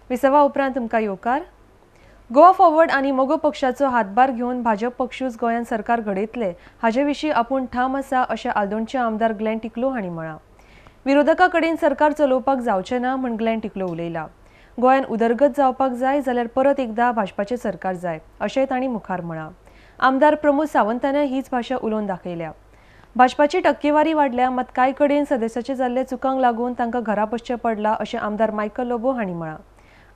विसवा उपरांत तुमकां येवकार। गोवा फॉरवर्ड आणि मोगो पक्षाचो हातभार घेवन भाजप पक्षूच गोंयान सरकार घडयतले हाचे विशीं आपूण ठाम आसा अशें आल्दोणचे आमदार ग्लेन टिकलो हांणी म्हळां। विरोधकां कडेन सरकार चलोवपाक जावचें ना म्हूण ग्लेन टिकलो उलयला। गोंयान उदरगत जावपाक जाय जाल्यार परत एकदा भाजपाचें सरकार जाय अशेंय तांणी मुखार म्हळां। आमदार प्रमोद सावंतान हीच भाशा उलोवन दाखयल्या। भाजपाची टक्केवारी वाडल्या मात कांय कडेन सदस्याचे जाल्ले चुकांक लागून तांकां घरा बसचें पडलां अशें आमदार मायकल लोबो हांणी म्हळां।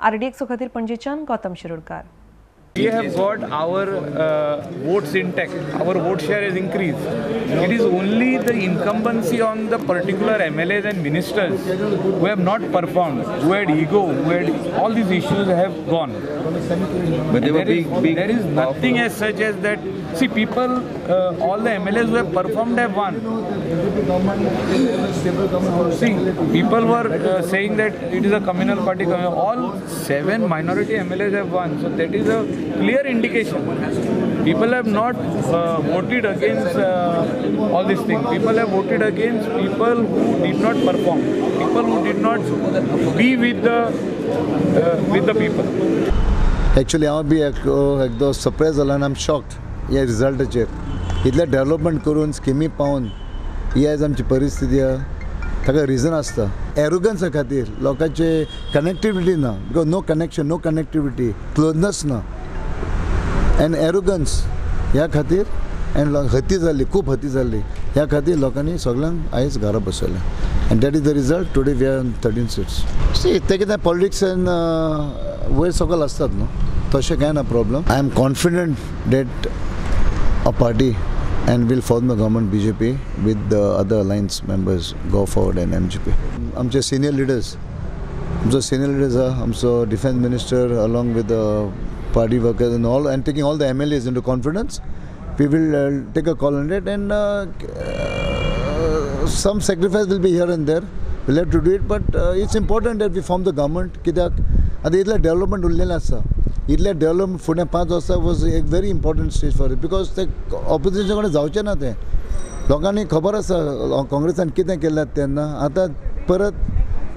RDX खातीर पणजेच्यान Gautam Shirodkar. We have got our votes intact. Our vote share has increased. It is only the incumbency on the particular MLAs and ministers who have not performed, who had ego, who had all these issues have gone. But there is nothing as such as that. See, people, all the MLAs who have performed have won. See, people were saying that it is a communal party. All 7 minority MLAs have won. So that is a clear indication. People have not voted against all these things. People have voted against people who did not perform, people who did not be with the people. Actually, I be ekdo surprise जाला and I'm shocked. या रिजल्टाचेर इतले development करून स्किमी पावन ही आयज आमची परिस्थिती आहे। ताका रिजन आसता एरोगन्सा खातीर लोकांचे कनेक्टिविटी ना, because no connection, no connectivity, closeness ना एंड एरोगन्स ह्या खातीर एंड हती जाल्ली, खूब हती जाल्ली ह्या खातीर लोकांनी सगळ्यांक आयज घरा बसयल्या and that is the result. Today we are on 13 seats. सी ते कितें पॉलिटिक्सान वयर सकयल आसतात न्हू, तशें कांय ना problem. I am confident that a party and will form the government BJP with the other alliance members Go Forward and MGP. आमचे senior leaders are आमचो defense minister along with the party workers and all, and taking all the MLAs into confidence. We will take a call on it and some sacrifice will be here and there. We'll have to do it, but it's important that we form the government. कित्याक आता इतले development उरलेलें आसा, इतले development फुडें 5 वर्सां was एक very important stage for it, because ते opposition कडेन जावचें ना। तें लोकांनी खबर आसा काँग्रेसान कितें केलें तेन्ना। आतां परत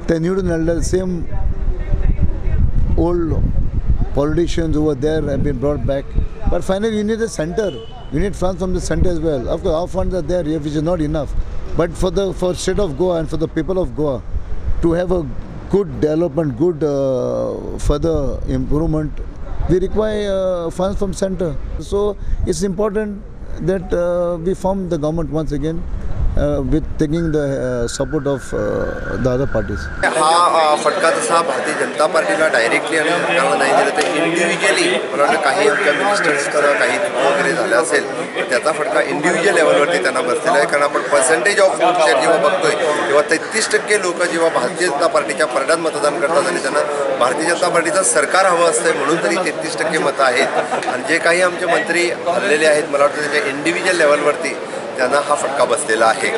ते निवडून हाडले same old politicians over there have been brought back, but finally you need a center, you need funds from the center as well. Of course our funds are there here, which is not enough, but for state of Goa and for the people of Goa to have a good development, good further improvement, we require funds from center. So it's important that we form the government once again with taking the support of the other parties. हा फटका जसा भारतीय जनता पार्टीला directly आणि सरकारला नाही दिलं तर individually मला वाटतं काही आमच्या मिनिस्टर्सकडं काही वगैरे झालं असेल तर त्याचा फटका इंडिव्हिज्युअल लेवलवरती त्यांना बसलेला आहे। कारण आपण पर्सेंटेज ऑफ वोट शेअर जेव्हा बघतोय तेव्हा 33% लोक जेव्हा भारतीय जनता पार्टीच्या परड्यात मतदान करतात आणि त्यांना भारतीय जनता पार्टीचं सरकार हवं असतं म्हणून तरी 33% मतं आहेत। आणि जे काही आमचे मंत्री हरलेले आहेत मला वाटतं त्याच्या इंडिव्हिज्युअल लेवलवरती त्यांना हा फटका बसलेला आहे।